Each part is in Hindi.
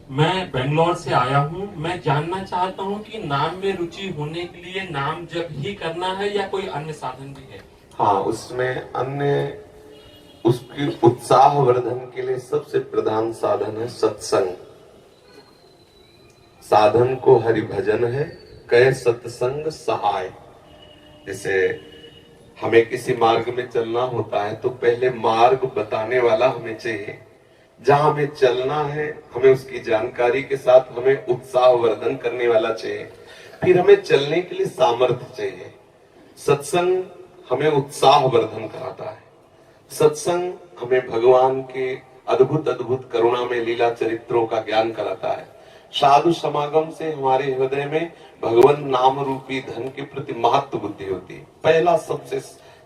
मैं बेंगलोर से आया हूँ। मैं जानना चाहता हूँ कि नाम में रुचि होने के लिए नाम जप ही करना है या कोई अन्य साधन भी है। हाँ, उसमें अन्य उसकी उत्साह वर्धन के लिए सबसे प्रधान साधन है सत्संग। साधन को हरि भजन है, कह सत्संग सहाय। जैसे हमें किसी मार्ग में चलना होता है तो पहले मार्ग बताने वाला हमें चाहिए। जहां हमें चलना है हमें उसकी जानकारी के साथ हमें उत्साह वर्धन करने वाला चाहिए। फिर हमें चलने के लिए सामर्थ्य चाहिए। सत्संग हमें उत्साह वर्धन कराता है। सत्संग हमें भगवान के अद्भुत अद्भुत करुणा में लीला चरित्रों का ज्ञान कराता है। साधु समागम से हमारे हृदय में भगवान नाम रूपी धन के प्रति महत्व बुद्धि होती है। पहला सबसे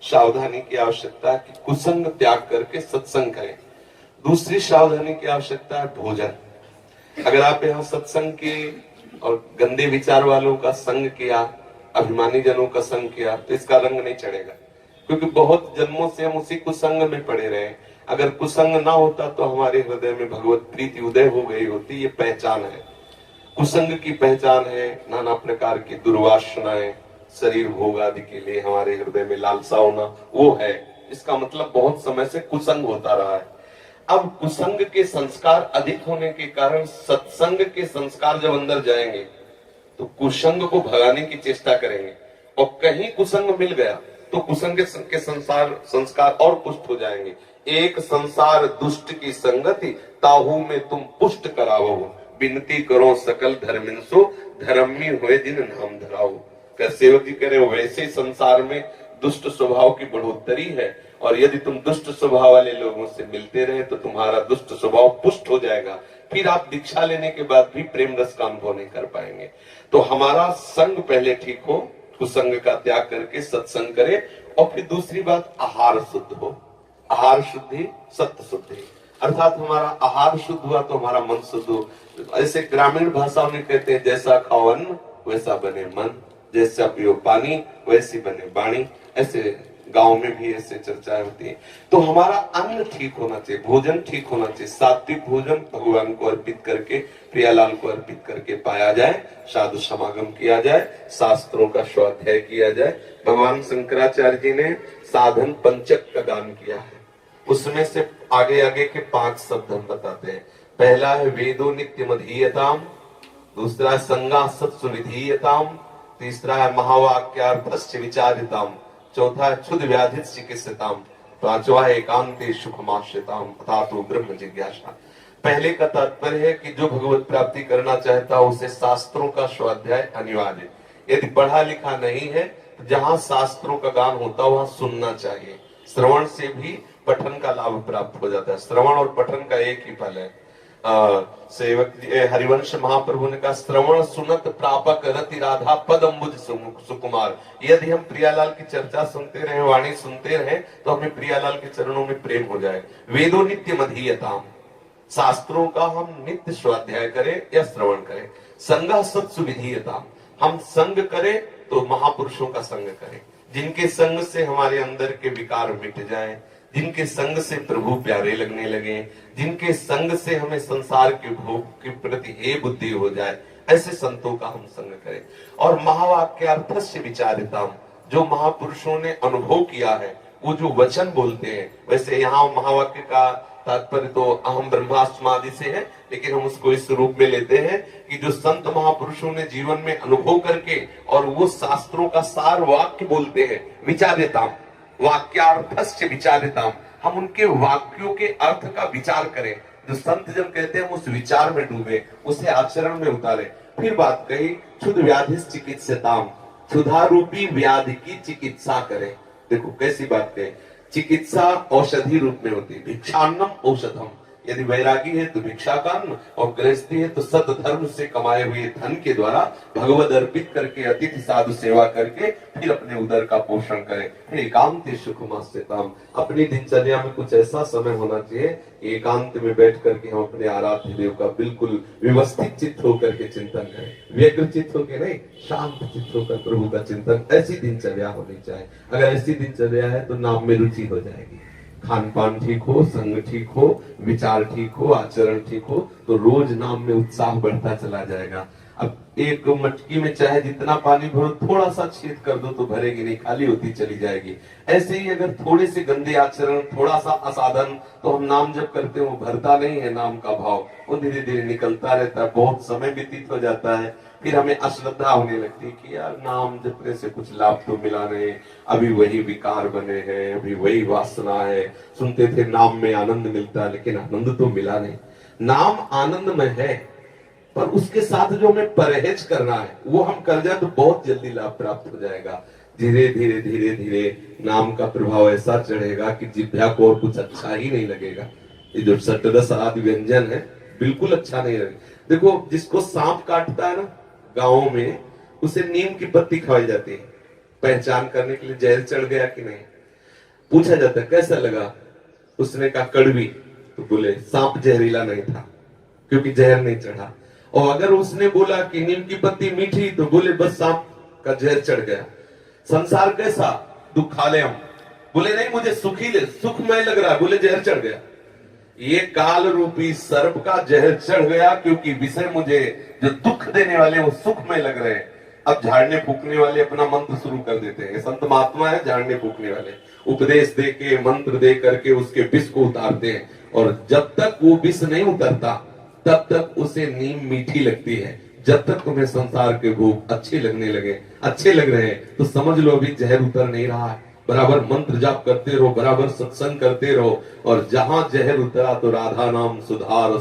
सावधानी की आवश्यकता है कि कुसंग त्याग करके सत्संग करें। दूसरी सावधानी की आवश्यकता है भोजन। अगर आप यहाँ सत्संग की और गंदे विचार वालों का संग किया, अभिमानी जनों का संग किया, तो इसका रंग नहीं चढ़ेगा। क्योंकि बहुत जन्मों से हम उसी कुसंग में पड़े रहे। अगर कुसंग ना होता तो हमारे हृदय में भगवत प्रीति उदय हो गई होती। ये पहचान है। कुसंग की पहचान है नाना प्रकार की दुर्वासनाएं, शरीर भोग आदि के लिए हमारे हृदय में लालसा होना, वो है। इसका मतलब बहुत समय से कुसंग होता रहा है। अब कुसंग के संस्कार अधिक होने के कारण सत्संग के संस्कार जब अंदर जाएंगे तो कुसंग को भगाने की चेष्टा करेंगे। और कहीं कुसंग मिल गया तो कुसंग के संस्कार और पुष्ट हो जाएंगे। एक संसार दुष्ट की संगति, ताहू में तुम पुष्ट कराओ। विनती करो सकल धर्मिंसो, धर्मी हुए दिन नाम धराओ। कर सेवक जी कह रहे हो वैसे संसार में दुष्ट स्वभाव की बढ़ोतरी है, और यदि तुम दुष्ट स्वभाव वाले लोगों से मिलते रहे तो तुम्हारा दुष्ट स्वभाव पुष्ट हो जाएगा। फिर आप दीक्षा लेने के बाद भी प्रेम रस का अनुभव नहीं कर पाएंगे। तो हमारा संग पहले ठीक हो, कुसंग का त्याग करके सत्संग करे। और फिर दूसरी बात, आहार शुद्ध हो। आहार शुद्धि सत्य शुद्धि, अर्थात हमारा आहार शुद्ध हुआ तो हमारा मन शुद्ध हो। ऐसे ग्रामीण भाषाओं में कहते हैं, जैसा खाओ अन्न वैसा बने मन, जैसा पियो पानी वैसी बने वाणी। ऐसे गांव में भी ऐसे चर्चाएं होती है। तो हमारा अन्न ठीक होना चाहिए, भोजन ठीक होना चाहिए। सात्विक भोजन भगवान को अर्पित करके, प्रियालाल को अर्पित करके पाया जाए। साधु समागम किया जाए, शास्त्रों का स्वाध्याय किया जाए। भगवान शंकराचार्य जी ने साधन पंचक का दान किया है। उसमें से आगे आगे के 5 शब्द हम बताते हैं। पहला है वेदो नित्य मधीयताम, दूसरा है संगा सत्सु निधीयताम, तीसरा है महावाक्यार्थस्य विचारिताम, चौथा है क्षुद व्याधित चिकित्सिताम, पांचवा है एकांते सुखमाश्रिताम अथातो ब्रह्म जिज्ञासा। पहले का तात्पर्य है कि जो भगवत प्राप्ति करना चाहता है उसे शास्त्रों का स्वाध्याय अनिवार्य। यदि पढ़ा लिखा नहीं है तो जहां शास्त्रों का गान होता है वहां सुनना चाहिए। श्रवण से भी पठन का लाभ प्राप्त हो जाता है। श्रवण और पठन का एक ही फल है। सेवक हरिवंश महाप्रभु ने कहा, श्रवण सुनत प्रापक रति राधा पद अम्बुज सुकुमार। यदि हम प्रियालाल की चर्चा सुनते रहे, वाणी सुनते रहे, तो हमें प्रियालाल के चरणों में प्रेम हो जाए। वेदो नित्य मधीयताम, शास्त्रों का हम नित्य स्वाध्याय करें या श्रवण करें। संगा सत्सु विधीयताम, हम संग करें तो महापुरुषों का संग करें, जिनके संग से हमारे अंदर के विकार मिट जाएं, जिनके संग से प्रभु प्यारे लगने लगे, जिनके संग से हमें संसार के भोग के प्रति हे बुद्धि हो जाए, ऐसे संतों का हम संग करें। और महावाक्यार्थस्य विचारिताम, जो महापुरुषों ने अनुभव किया है, वो जो वचन बोलते हैं। वैसे यहाँ महावाक्य का तात्पर्य तो अहम ब्रह्मास्मादि से है, लेकिन हम उसको इस रूप में लेते हैं कि जो संत महापुरुषों ने जीवन में अनुभव करके और वो शास्त्रों का सार वाक्य बोलते हैं, विचारिताम, वाक्यार्थस्य विचारिताम, हम उनके वाक्यों के अर्थ का विचार करें। जो संत जन कहते हैं उस विचार में डूबे, उसे आचरण में उतारे। फिर बात कही, क्षुद व्याधि चिकित्साताम, क्षुधा रूपी व्याधि की चिकित्सा करें। देखो कैसी बात है, चिकित्सा औषधि रूप में होती है। भिक्षान्नम औषधम, यदि वैरागी है तो भिक्षा का अन्न, और गृहस्थी है तो सत धर्म से कमाए हुए धन के द्वारा भगवद अर्पित करके अतिथि साधु सेवा करके फिर अपने उदर का पोषण करें। फिर एकांत सुखमास्यताम, अपनी दिनचर्या में कुछ ऐसा समय होना चाहिए एकांत में बैठ करके हम अपने आराध्य देव का बिल्कुल व्यवस्थित चित्त होकर के चिंतन करें। व्यग्र चित्त होकर नहीं, शांत चित्त होकर प्रभु का चिंतन। ऐसी दिनचर्या होनी चाहिए। अगर ऐसी दिनचर्या है तो नाम में रुचि हो जाएगी। खान पान ठीक हो, संग ठीक हो, विचार ठीक हो, आचरण ठीक हो, तो रोज नाम में उत्साह बढ़ता चला जाएगा। अब एक मटकी में चाहे जितना पानी भरो, थोड़ा सा छेद कर दो तो भरेगी नहीं, खाली होती चली जाएगी। ऐसे ही अगर थोड़े से गंदे आचरण, थोड़ा सा असाधन, तो हम नाम जब करते हैं वो भरता नहीं है नाम का भाव, वो धीरे धीरे निकलता रहता है। बहुत समय व्यतीत हो जाता है, फिर हमें अश्रद्धा होने लगती है कि यार नाम जपने से कुछ लाभ तो मिला नहीं, अभी वही विकार बने हैं, अभी वही वासना है। सुनते थे नाम में आनंद मिलता है, लेकिन आनंद तो मिला नहीं। नाम आनंद में है, पर उसके साथ जो हमें परहेज करना है वो हम कर जाए तो बहुत जल्दी लाभ प्राप्त हो जाएगा। धीरे धीरे धीरे धीरे नाम का प्रभाव ऐसा चढ़ेगा कि जिह्वा को और कुछ अच्छा ही नहीं लगेगा। ये जो षट्रस आदि व्यंजन है बिल्कुल अच्छा नहीं लगेगा। देखो, जिसको सांप काटता है ना गाँव में, उसे नीम की पत्ती खवाई जाती है पहचान करने के लिए, जहर चढ़ गया कि नहीं। पूछा जाता है कैसा लगा, उसने कहा कड़वी, तो बोले सांप जहरीला नहीं था क्योंकि जहर नहीं चढ़ा। और अगर उसने बोला कि नीम की पत्ती मीठी, तो बोले बस सांप का जहर चढ़ गया। संसार कैसा, दुखालयम, बोले नहीं मुझे सुखी ले, सुखमय लग रहा है, बोले जहर चढ़ गया। ये काल रूपी सर्प का जहर चढ़ गया, क्योंकि विषय मुझे जो दुख देने वाले वो सुखमय लग रहे हैं। अब झाड़ने फूकने वाले अपना मंत्र शुरू कर देते हैं। संत महात्मा है झाड़ने फूकने वाले, उपदेश दे के, मंत्र दे करके उसके विष को उतारते हैं। और जब तक वो विष नहीं उतरता तब तक उसे नीम मीठी लगती है। जब तक तुम्हें संसार के भोग अच्छे लग रहे हैं, तो समझ लो अभी जहर उतर नहीं रहा है। बराबर मंत्र जाप करते रहो, बराबर सत्संग करते रहो, और जहां जहर उतरा तो राधा नाम सुधार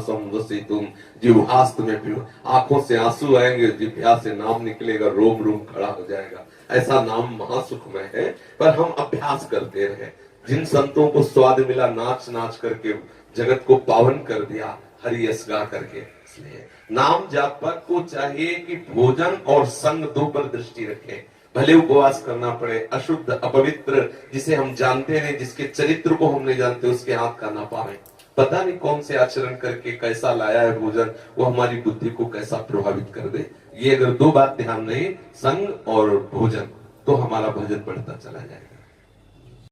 तुम जिह्वास्त में पियो। आंखों से आंसू आएंगे, जिह्वा से नाम निकलेगा, रोम रोम खड़ा हो जाएगा। ऐसा नाम महासुखमय है, पर हम अभ्यास करते रहे। जिन संतों को स्वाद मिला नाच नाच करके जगत को पावन कर दिया, हरि यश गा करके, इसलिए नाम जापक को चाहिए कि भोजन और संग दो पर दृष्टि रखे। भले उपवास करना पड़े, अशुद्ध अपवित्र जिसे हम जानते नहीं, जिसके चरित्र को हम नहीं जानते, उसके हाथ का ना पावे। पता नहीं कौन से आचरण करके कैसा लाया है भोजन, वो हमारी बुद्धि को कैसा प्रभावित कर दे। ये अगर दो बात ध्यान रहे, संग और भोजन, तो हमारा भजन बढ़ता चला जाएगा।